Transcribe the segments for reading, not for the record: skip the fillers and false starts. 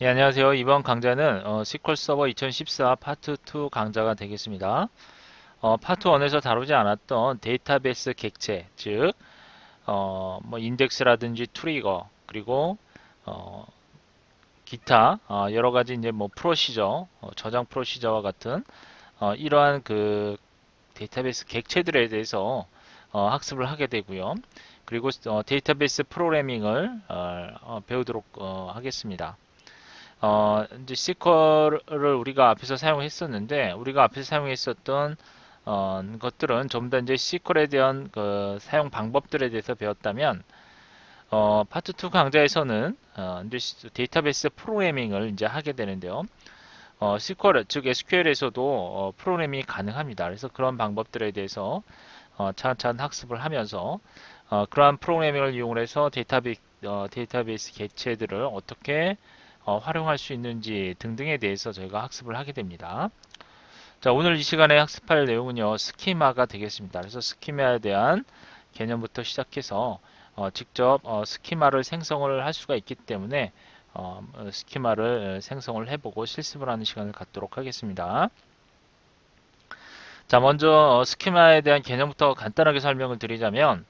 예, 안녕하세요. 이번 강좌는 SQL 서버 2014 파트 2 강좌가 되겠습니다. 파트 1에서 다루지 않았던 데이터베이스 객체, 즉 뭐 인덱스라든지 트리거, 그리고 어, 기타 여러 가지 이제 뭐 프로시저, 저장 프로시저와 같은 이러한 그 데이터베이스 객체들에 대해서 학습을 하게 되고요. 그리고 데이터베이스 프로그래밍을 배우도록 하겠습니다. 이제 SQL을 우리가 앞에서 사용했었는데, 우리가 앞에서 사용했었던 것들은 전부 다 이제 SQL에 대한 그 사용 방법들에 대해서 배웠다면, 파트 2 강좌에서는 이제 데이터베이스 프로그래밍을 이제 하게 되는데요. SQL, 즉 SQL에서도 프로그래밍이 가능합니다. 그래서 그런 방법들에 대해서 차근차근 학습을 하면서 그러한 프로그래밍을 이용해서 데이터베이스 객체들을 어떻게 활용할 수 있는지 등등에 대해서 저희가 학습을 하게 됩니다. 자, 오늘 이 시간에 학습할 내용은요, 스키마가 되겠습니다. 그래서 스키마에 대한 개념부터 시작해서 직접 스키마를 생성을 할 수가 있기 때문에 스키마를 생성을 해보고 실습을 하는 시간을 갖도록 하겠습니다. 자, 먼저 스키마에 대한 개념부터 간단하게 설명을 드리자면,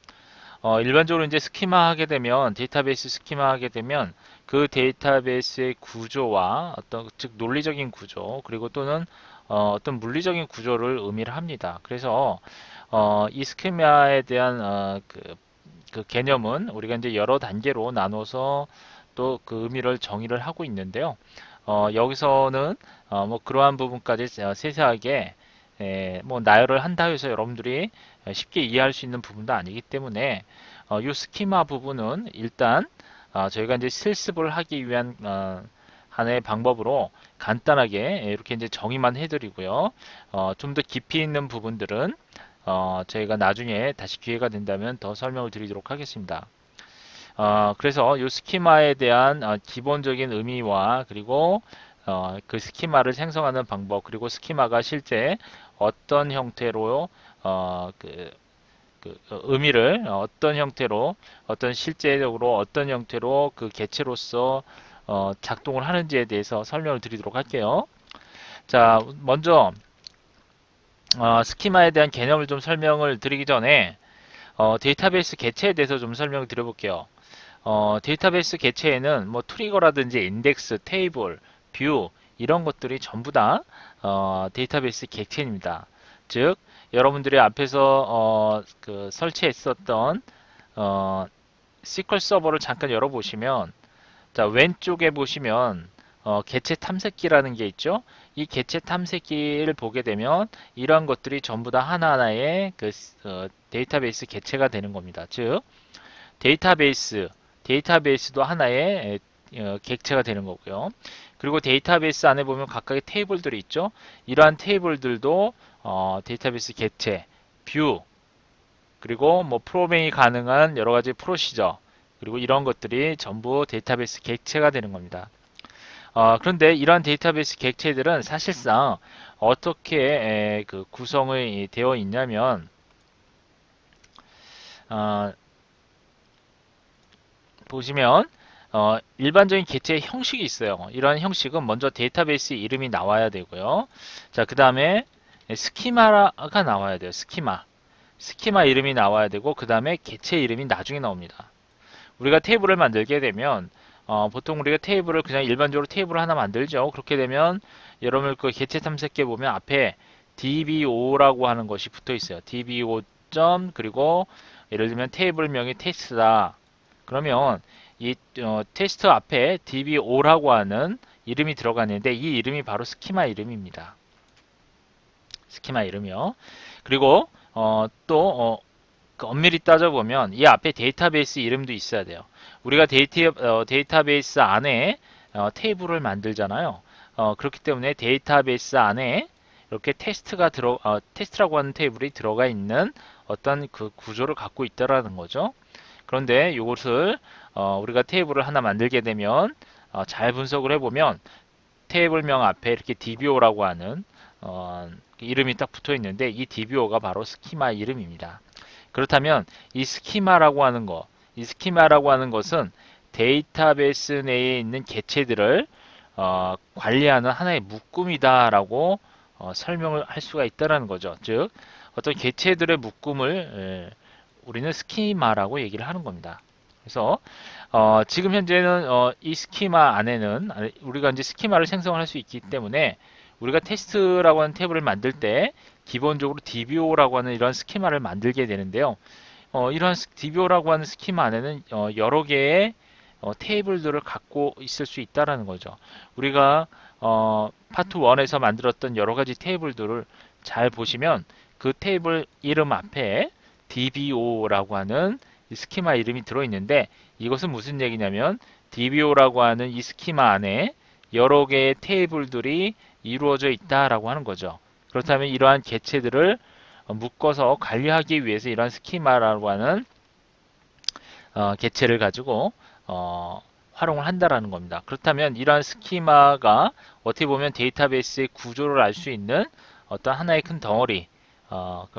일반적으로 이제 스키마 하게 되면, 데이터베이스 스키마 하게 되면 그 데이터베이스의 구조와 즉 논리적인 구조, 그리고 또는 어떤 물리적인 구조를 의미를 합니다. 그래서 이 스키마에 대한 그 개념은 우리가 이제 여러 단계로 나눠서 또 그 의미를 정의를 하고 있는데요. 여기서는 뭐 그러한 부분까지 세세하게 뭐 나열을 한다 해서 여러분들이 쉽게 이해할 수 있는 부분도 아니기 때문에 이 스키마 부분은 일단 저희가 이제 실습을 하기 위한 하나의 방법으로 간단하게 이렇게 이제 정의만 해드리고요. 좀 더 깊이 있는 부분들은 저희가 나중에 다시 기회가 된다면 더 설명을 드리도록 하겠습니다. 그래서 이 스키마에 대한 기본적인 의미와 그리고 그 스키마를 생성하는 방법, 그리고 스키마가 실제 어떤 형태로 의미를 어떤 형태로, 어떤 실제적으로 어떤 형태로 그 개체로서 작동을 하는지에 대해서 설명을 드리도록 할게요. 자, 먼저 스키마에 대한 개념을 좀 설명을 드리기 전에 데이터베이스 개체에 대해서 좀 설명을 드려볼게요. 데이터베이스 개체에는 뭐 트리거라든지 인덱스, 테이블, 뷰 이런 것들이 전부 다 데이터베이스 객체입니다. 즉 여러분들이 앞에서 그 설치했었던 SQL 서버를 잠깐 열어보시면, 자, 왼쪽에 보시면 개체 탐색기라는 게 있죠. 이 개체 탐색기를 보게 되면 이러한 것들이 전부 다 하나하나의 그 데이터베이스 개체가 되는 겁니다. 즉 데이터베이스도 하나의 객체가 되는 거고요. 그리고 데이터베이스 안에 보면 각각의 테이블들이 있죠. 이러한 테이블들도 데이터베이스 객체, 뷰, 그리고 뭐 프로그램이 가능한 여러 가지 프로시저, 그리고 이런 것들이 전부 데이터베이스 객체가 되는 겁니다. 그런데 이러한 데이터베이스 객체들은 사실상 어떻게 그 구성이 되어 있냐면, 보시면 일반적인 개체의 형식이 있어요. 이러한 형식은 먼저 데이터베이스 이름이 나와야 되고요. 자, 그 다음에 스키마가 나와야 돼요. 스키마 이름이 나와야 되고, 그 다음에 개체 이름이 나중에 나옵니다. 우리가 테이블을 만들게 되면 보통 우리가 테이블을 그냥 일반적으로 테이블을 하나 만들죠. 그렇게 되면 여러분 그 개체 탐색기에 보면 앞에 DBO라고 하는 것이 붙어 있어요. DBO 점, 그리고 예를 들면 테이블명이 테스트다. 그러면 이 테스트 앞에 DBO라고 하는 이름이 들어가는데, 이 이름이 바로 스키마 이름입니다. 스키마 이름이요. 그리고 또 엄밀히 따져보면 이 앞에 데이터베이스 이름도 있어야 돼요. 우리가 데이터베이스 안에 테이블을 만들잖아요. 그렇기 때문에 데이터베이스 안에 이렇게 테스트라고 하는 테이블이 들어가 있는 어떤 그 구조를 갖고 있다라는 거죠. 그런데 이것을 우리가 테이블을 하나 만들게 되면 잘 분석을 해보면 테이블명 앞에 이렇게 DBO라고 하는 이름이 딱 붙어 있는데, 이 DBO가 바로 스키마 이름입니다. 그렇다면 이 스키마라고 하는 것은 데이터베이스 내에 있는 개체들을 관리하는 하나의 묶음이다라고 설명을 할 수가 있다라는 거죠. 즉 어떤 개체들의 묶음을 우리는 스키마라고 얘기를 하는 겁니다. 그래서 지금 현재는 이 스키마 안에는 우리가 이제 스키마를 생성할 수 있기 때문에 우리가 테스트라고 하는 탭을 만들 때 기본적으로 DBO라고 하는 이런 스키마를 만들게 되는데요. 이러한 DBO라고 하는 스키마 안에는 여러 개의 테이블들을 갖고 있을 수 있다라는 거죠. 우리가 파트 1에서 만들었던 여러 가지 테이블들을 잘 보시면 그 테이블 이름 앞에 DBO라고 하는 이 스키마 이름이 들어있는데 이것은 무슨 얘기냐면 DBO라고 하는 이 스키마 안에 여러 개의 테이블들이 이루어져 있다라고 하는 거죠. 그렇다면 이러한 개체들을 묶어서 관리하기 위해서 이러한 스키마라고 하는 개체를 가지고 활용을 한다라는 겁니다. 그렇다면 이러한 스키마가 어떻게 보면 데이터베이스의 구조를 알 수 있는 어떤 하나의 큰 덩어리,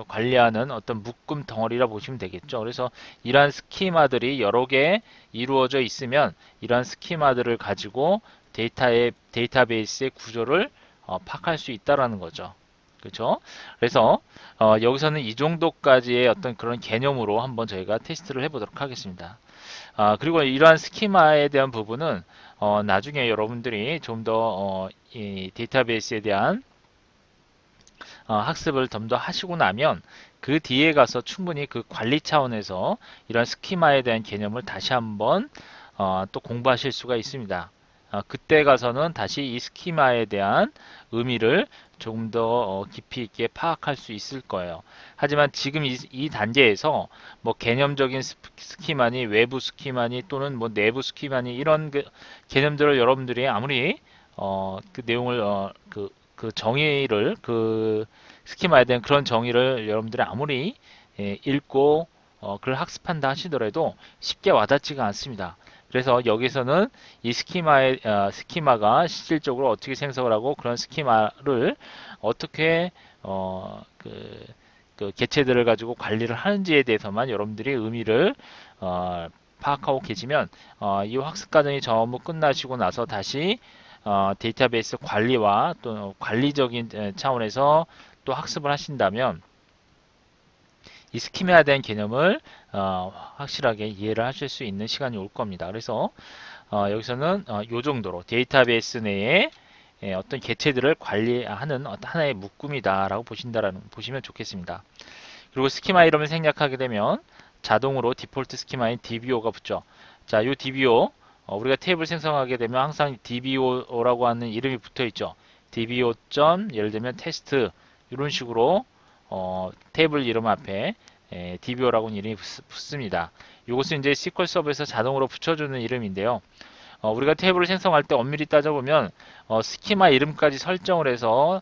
관리하는 어떤 묶음 덩어리라 보시면 되겠죠. 그래서 이러한 스키마들이 여러 개 이루어져 있으면 이러한 스키마들을 가지고 데이터베이스의 구조를 파악할 수 있다라는 거죠. 그렇죠? 그래서 여기서는 이 정도까지의 어떤 그런 개념으로 한번 저희가 테스트를 해보도록 하겠습니다. 그리고 이러한 스키마에 대한 부분은 나중에 여러분들이 좀 더 이 데이터베이스에 대한 학습을 좀 더 하시고 나면 그 뒤에 가서 충분히 그 관리 차원에서 이런 스키마에 대한 개념을 다시 한번 또 공부하실 수가 있습니다. 그때 가서는 다시 이 스키마에 대한 의미를 조금 더 깊이 있게 파악할 수 있을 거예요. 하지만 지금 이 단계에서 뭐 개념적인 스키마니 외부 스키마니 또는 뭐 내부 스키마니 이런 그 개념들을 여러분들이 아무리 그 내용을 그 정의를 그 스키마에 대한 그런 정의를 여러분들이 아무리 읽고 그걸 학습한다 하시더라도 쉽게 와닿지가 않습니다. 그래서 여기서는 이 스키마가 실질적으로 어떻게 생성을 하고 그런 스키마를 어떻게 그 개체들을 가지고 관리를 하는지에 대해서만 여러분들이 의미를 파악하고 계시면 이 학습 과정이 전부 끝나시고 나서 다시 데이터베이스 관리와 또 관리적인 차원에서 또 학습을 하신다면 이 스키마에 대한 개념을 확실하게 이해를 하실 수 있는 시간이 올 겁니다. 그래서 여기서는 이 정도로 데이터베이스 내에 어떤 개체들을 관리하는 어떤 하나의 묶음이다라고 보시면 좋겠습니다. 그리고 스키마 이름을 생략하게 되면 자동으로 디폴트 스키마인 DBO가 붙죠. 자, 이 DBO 우리가 테이블 생성하게 되면 항상 DBO라고 하는 이름이 붙어 있죠. DBO. 예를 들면 테스트 이런 식으로 테이블 이름 앞에 DBO라고 하는 이름이 붙습니다. 이것은 이제 SQL 서버에서 자동으로 붙여주는 이름인데요. 우리가 테이블을 생성할 때 엄밀히 따져보면 스키마 이름까지 설정을 해서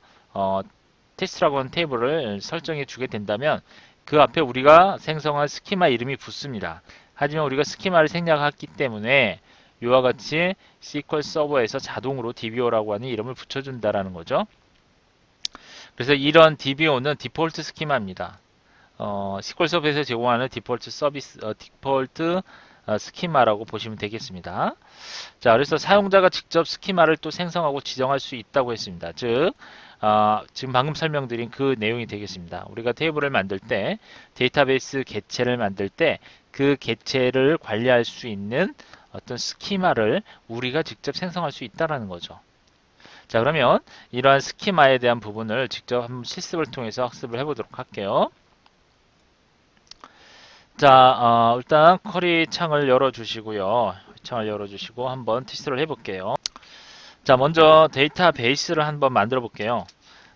테스트라고 하는 테이블을 설정해 주게 된다면 그 앞에 우리가 생성한 스키마 이름이 붙습니다. 하지만 우리가 스키마를 생략했기 때문에 이와 같이 SQL 서버에서 자동으로 DBO라고 하는 이름을 붙여준다라는 거죠. 그래서 이런 DBO는 디폴트 스키마입니다. SQL 서버에서 제공하는 디폴트 스키마라고 보시면 되겠습니다. 자, 그래서 사용자가 직접 스키마를 또 생성하고 지정할 수 있다고 했습니다. 즉, 지금 방금 설명드린 그 내용이 되겠습니다. 우리가 테이블을 만들 때, 데이터베이스 개체를 만들 때, 그 개체를 관리할 수 있는 어떤 스키마를 우리가 직접 생성할 수 있다는 거죠. 자, 그러면 이러한 스키마에 대한 부분을 직접 한번 실습을 통해서 학습을 해보도록 할게요. 자, 일단 쿼리 창을 열어주시고요. 창을 열어주시고 한번 테스트를 해볼게요. 자, 먼저 데이터베이스를 한번 만들어 볼게요.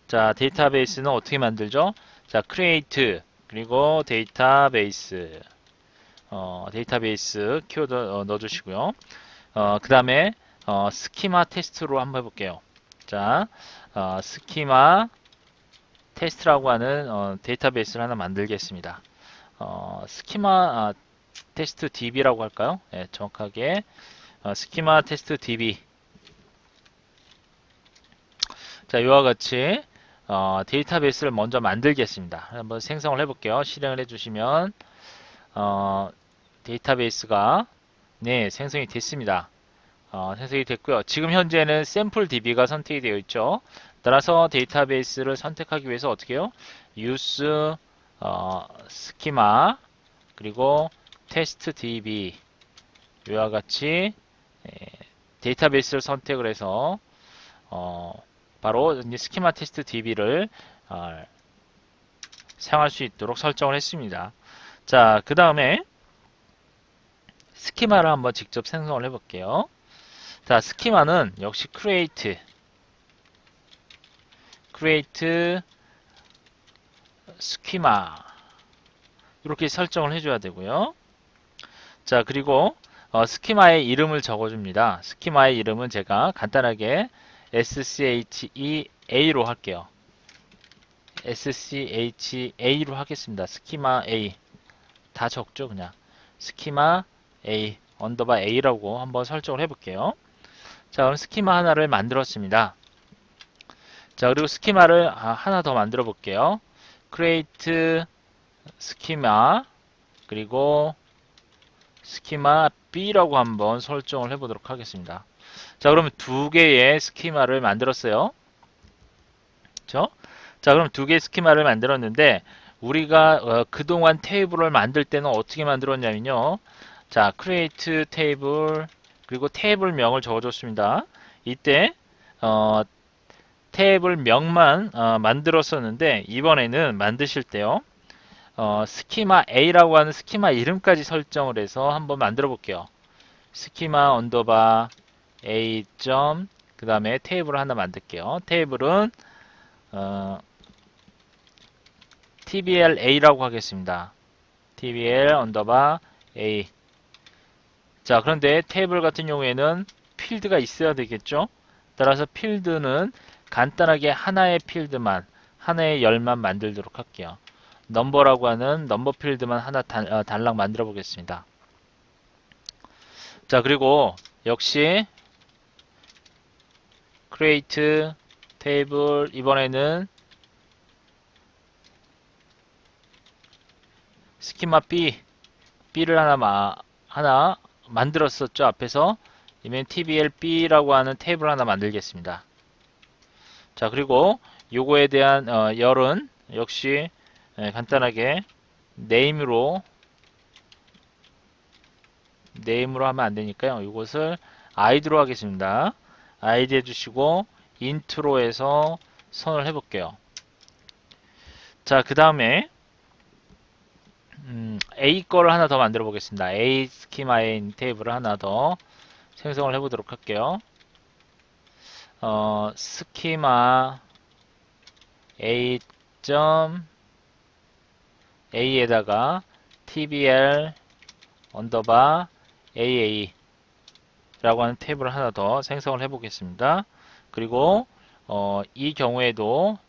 자, 데이터베이스는 어떻게 만들죠? 자, create 그리고 데이터베이스 데이터베이스 키워드 넣어주시고요. 그 다음에 스키마 테스트로 한번 해볼게요. 자, 스키마 테스트라고 하는 데이터베이스를 하나 만들겠습니다. 스키마 테스트 DB라고 할까요? 네, 정확하게 스키마 테스트 DB. 자, 이와 같이 데이터베이스를 먼저 만들겠습니다. 한번 생성을 해볼게요. 실행을 해주시면 데이터베이스가 네, 생성이 됐습니다. 생성이 됐고요. 지금 현재는 샘플 DB가 선택이 되어 있죠. 따라서 데이터베이스를 선택하기 위해서 어떻게 해요? use 스키마 그리고 테스트 DB 이와 같이 데이터베이스를 선택을 해서 바로 이제 스키마 테스트 DB를 사용할 수 있도록 설정을 했습니다. 자, 그 다음에 스키마를 한번 직접 생성을 해볼게요. 자, 스키마는 역시 create 스키마 이렇게 설정을 해줘야 되고요. 자, 그리고 스키마의 이름을 적어줍니다. 스키마의 이름은 제가 간단하게 SCHEA로 할게요. SCHA로 하겠습니다. 스키마 A 다 적죠, 그냥 스키마 A 언더바 A라고 한번 설정을 해볼게요. 자, 그럼 스키마 하나를 만들었습니다. 자, 그리고 스키마를 하나 더 만들어 볼게요. create 스키마 그리고 스키마 B라고 한번 설정을 해보도록 하겠습니다. 자, 그러면 두 개의 스키마를 만들었어요. 그렇죠? 자, 그럼 두 개의 스키마를 만들었는데 우리가 그동안 테이블을 만들 때는 어떻게 만들었냐면요. 자, create 테이블 그리고 테이블 명을 적어줬습니다. 이때 테이블 명만 만들었었는데 이번에는 만드실 때요. 스키마 A라고 하는 스키마 이름까지 설정을 해서 한번 만들어 볼게요. 스키마 언더바 A 점 그 다음에 테이블을 하나 만들게요. 테이블은 TBLA라고 하겠습니다. TBL 언더바 A. 자, 그런데 테이블 같은 경우에는 필드가 있어야 되겠죠? 따라서 필드는 간단하게 하나의 필드만, 하나의 열만 만들도록 할게요. 넘버라고 하는 넘버 필드만 하나 달랑 만들어 보겠습니다. 자, 그리고 역시 create 테이블 이번에는 스키마 B를 하나 만들었었죠. 앞에서 이면 TBLB라고 하는 테이블 하나 만들겠습니다. 자, 그리고 요거에 대한 열은 역시 간단하게 네임으로 하면 안 되니까요. 이것을 id로 하겠습니다. id 해주시고 int로 해서 선을 해볼게요. 자, 그 다음에 A 거를 하나 더 만들어 보겠습니다. A 스키마에 있는 테이블을 하나 더 생성을 해보도록 할게요. 스키마 A 점 A에다가 TBL 언더바 AA 라고 하는 테이블을 하나 더 생성을 해 보겠습니다. 그리고 이 경우에도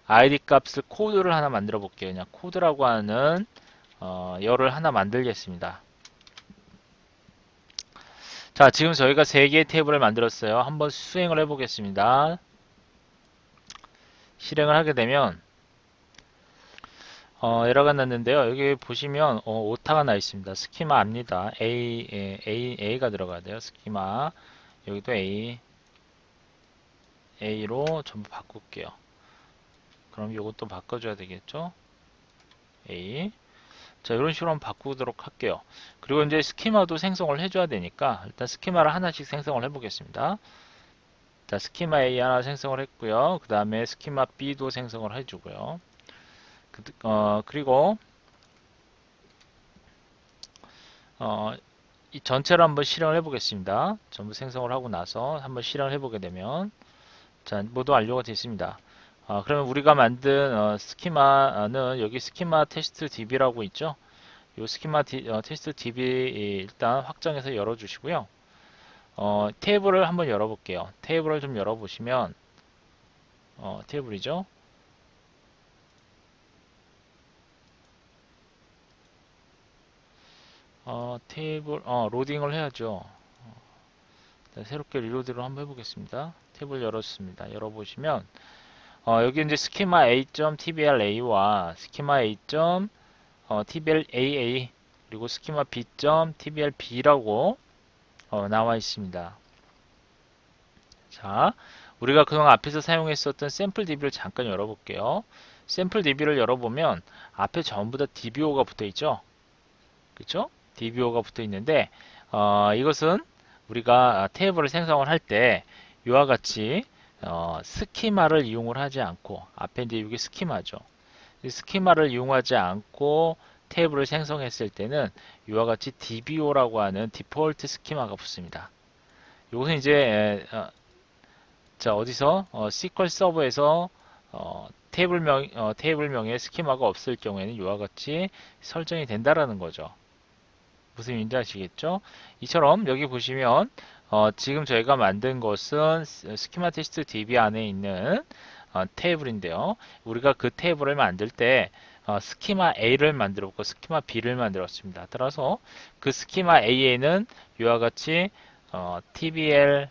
id 값을 코드를 하나 만들어 볼게요. 그냥 코드라고 하는 열을 하나 만들겠습니다. 자, 지금 저희가 3개의 테이블을 만들었어요. 한번 수행을 해 보겠습니다. 실행을 하게 되면 에러가 났는데요. 여기 보시면 오타가 나 있습니다. 스키마입니다. A가 들어가야 돼요. 스키마 여기도 A로 전부 바꿀게요. 그럼 이것도 바꿔줘야 되겠죠? A. 자, 이런 식으로 한번 바꾸도록 할게요. 그리고 이제 스키마도 생성을 해줘야 되니까 일단 스키마를 하나씩 생성을 해보겠습니다. 자, 스키마 A 하나 생성을 했고요. 그 다음에 스키마 B도 생성을 해주고요. 그리고 이 전체를 한번 실행을 해보겠습니다. 전부 생성을 하고 나서 한번 실행을 해보게 되면 자, 모두 완료가 됐습니다. 그러면 우리가 만든 스키마는 여기 스키마 테스트 DB라고 있죠. 이 스키마 테스트 DB 일단 확장해서 열어주시고요. 테이블을 한번 열어볼게요. 테이블을 좀 열어보시면 테이블이죠. 테이블 로딩을 해야죠. 새롭게 리로드를 한번 해보겠습니다. 테이블 열었습니다. 열어보시면 여기 이제 스키마 A.tbla와 스키마 A.tblaa 그리고 스키마 B.tblb라고 나와 있습니다. 자, 우리가 그동안 앞에서 사용했었던 샘플 DB를 잠깐 열어볼게요. 샘플 DB를 열어보면 앞에 전부 다 DBO가 붙어 있죠. 그쵸? DBO가 붙어 있는데 이것은 우리가 테이블을 생성을 할 때 이와 같이 스키마를 이용을 하지 않고, 앞에 이제 이게 스키마죠. 이 스키마를 이용하지 않고 테이블을 생성했을 때는 이와 같이 DBO라고 하는 디폴트 스키마가 붙습니다. 이것은 이제 자, 어디서 SQL 서버에서 테이블명에 스키마가 없을 경우에는 이와 같이 설정이 된다라는 거죠. 무슨 의미인지 아시겠죠? 이처럼 여기 보시면 지금 저희가 만든 것은 스키마 테스트 DB 안에 있는 테이블인데요. 우리가 그 테이블을 만들 때 스키마 A를 만들었고 스키마 B를 만들었습니다. 따라서 그 스키마 A에는 이와 같이 TBL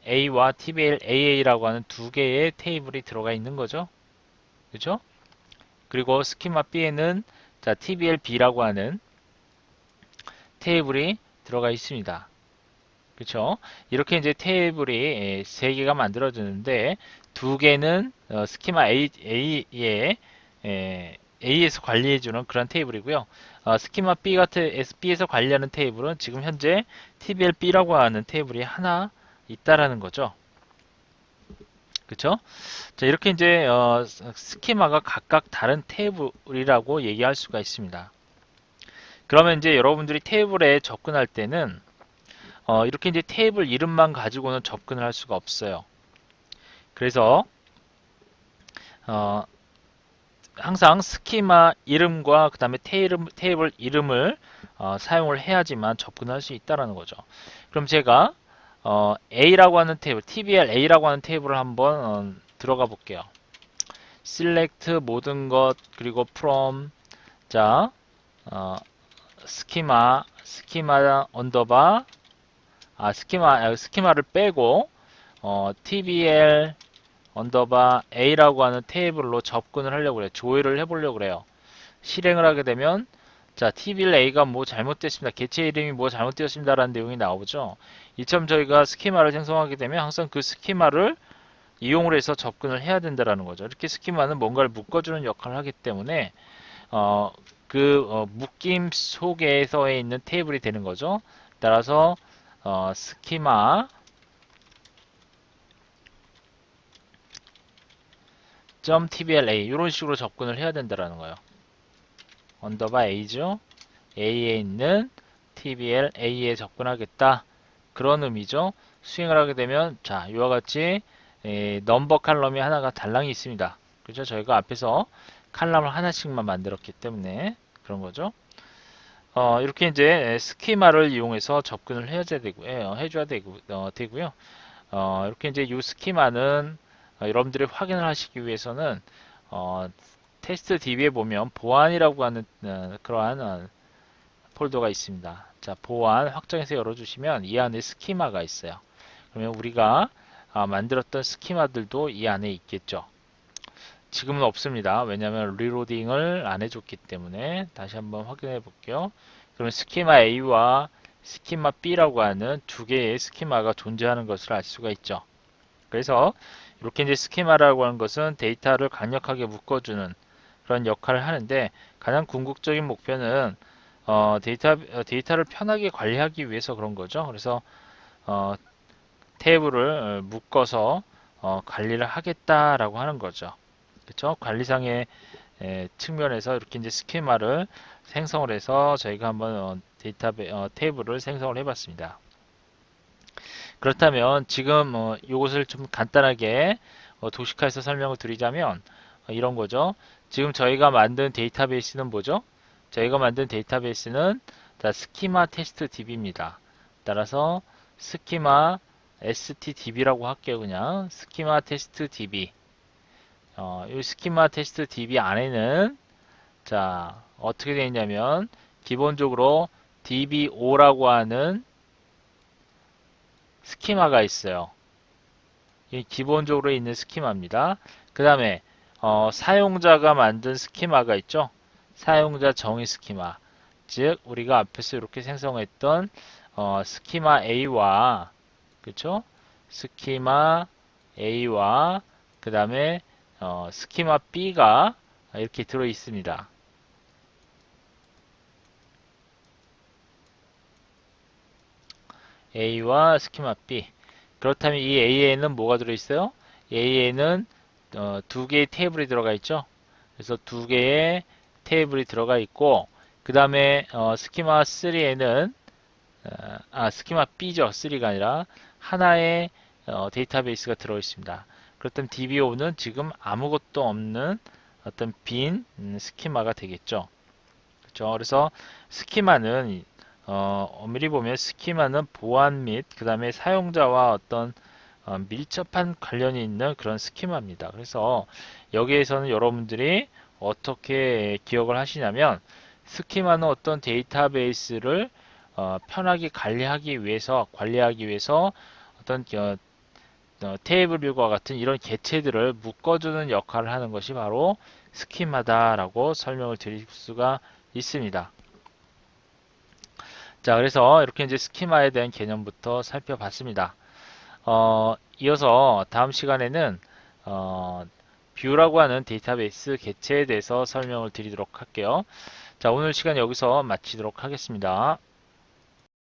A와 TBL AA라고 하는 두 개의 테이블이 들어가 있는 거죠. 그죠? 그리고 스키마 B에는 자, TBL B라고 하는 테이블이 들어가 있습니다. 그렇죠? 이렇게 이제 테이블이 세 개가 만들어지는데 두 개는 스키마 A에서 관리해주는 그런 테이블이고요. 스키마 B에서 관리하는 테이블은 지금 현재 TBLB라고 하는 테이블이 하나 있다라는 거죠. 그렇죠? 자, 이렇게 이제 스키마가 각각 다른 테이블이라고 얘기할 수가 있습니다. 그러면 이제 여러분들이 테이블에 접근할 때는 이렇게 이제 테이블 이름만 가지고는 접근을 할 수가 없어요. 그래서 항상 스키마 이름과 그 다음에 테이블 이름을 사용을 해야지만 접근할 수 있다는 거죠. 그럼 제가 A라고 하는 테이블, TBL A라고 하는 테이블을 한번 들어가 볼게요. select 모든 것 그리고 from 자 스키마 언더바 스키마를 빼고 TBL 언더바 A라고 하는 테이블로 접근을 하려고 그래요. 조회를 해보려고 그래요. 실행을 하게 되면 자, TBL A가 뭐 잘못됐습니다. 개체 이름이 뭐 잘못되었습니다. 라는 내용이 나오죠. 이처럼 저희가 스키마를 생성하게 되면 항상 그 스키마를 이용을 해서 접근을 해야 된다는 거죠. 이렇게 스키마는 뭔가를 묶어주는 역할을 하기 때문에 묶임 속에서 있는 테이블이 되는 거죠. 따라서 스키마 .tbla 이런 식으로 접근을 해야 된다는 거예요. 언더바 A죠. A에 있는 TBL A에 접근하겠다. 그런 의미죠. 수행을 하게 되면 자, 이와 같이 넘버 칼럼이 하나가 달랑이 있습니다. 그렇죠? 저희가 앞에서 칼럼을 하나씩만 만들었기 때문에 그런 거죠. 이렇게 이제 스키마를 이용해서 접근을 해줘야 되고요. 이렇게 이제 이 스키마는 여러분들이 확인을 하시기 위해서는 테스트 DB에 보면 보안이라고 하는 그러한 폴더가 있습니다. 자, 보안 확장해서 열어주시면 이 안에 스키마가 있어요. 그러면 우리가 만들었던 스키마들도 이 안에 있겠죠. 지금은 없습니다. 왜냐하면 리로딩을 안 해줬기 때문에 다시 한번 확인해 볼게요. 그러면 스키마 A와 스키마 B라고 하는 두 개의 스키마가 존재하는 것을 알 수가 있죠. 그래서 이렇게 이제 스키마라고 하는 것은 데이터를 강력하게 묶어주는 그런 역할을 하는데 가장 궁극적인 목표는 데이터를 편하게 관리하기 위해서 그런 거죠. 그래서 테이블을 묶어서 관리를 하겠다라고 하는 거죠. 그렇죠? 관리상의 측면에서 이렇게 이제 스키마를 생성을 해서 저희가 한번 테이블을 생성을 해봤습니다. 그렇다면 지금 이것을 좀 간단하게 도식화해서 설명을 드리자면 이런 거죠. 지금 저희가 만든 데이터베이스는 뭐죠? 저희가 만든 데이터베이스는 스키마 테스트 DB입니다. 따라서 스키마 STDB라고 할게요. 그냥 스키마 테스트 DB. 이 스키마 테스트 DB 안에는 자 어떻게 되어 있냐면 기본적으로 DB5라고 하는 스키마가 있어요. 이 기본적으로 있는 스키마입니다. 그 다음에 사용자가 만든 스키마가 있죠. 사용자 정의 스키마. 즉 우리가 앞에서 이렇게 생성했던 스키마 A와 그쵸? 스키마 A와 그 다음에 스키마 B가 이렇게 들어 있습니다. A와 스키마 B. 그렇다면 이 A에는 뭐가 들어있어요? A에는 두 개의 테이블이 들어가 있죠. 그래서 두 개의 테이블이 들어가 있고 그 다음에 스키마 3에는 스키마 B죠. 3가 아니라 하나의 데이터베이스가 들어 있습니다. 그렇다면 DB5는 지금 아무것도 없는 어떤 빈 스키마가 되겠죠. 그렇죠. 그래서 스키마는 엄밀히 보면 스키마는 보안 및 그 다음에 사용자와 어떤 밀접한 관련이 있는 그런 스키마입니다. 그래서 여기에서는 여러분들이 어떻게 기억을 하시냐면 스키마는 어떤 데이터베이스를 편하게 관리하기 위해서 어떤 테이블 뷰과 같은 이런 개체들을 묶어주는 역할을 하는 것이 바로 스키마다라고 설명을 드릴 수가 있습니다. 자, 그래서 이렇게 이제 스키마에 대한 개념부터 살펴봤습니다. 이어서 다음 시간에는 뷰라고 하는 데이터베이스 개체에 대해서 설명을 드리도록 할게요. 자, 오늘 시간 여기서 마치도록 하겠습니다.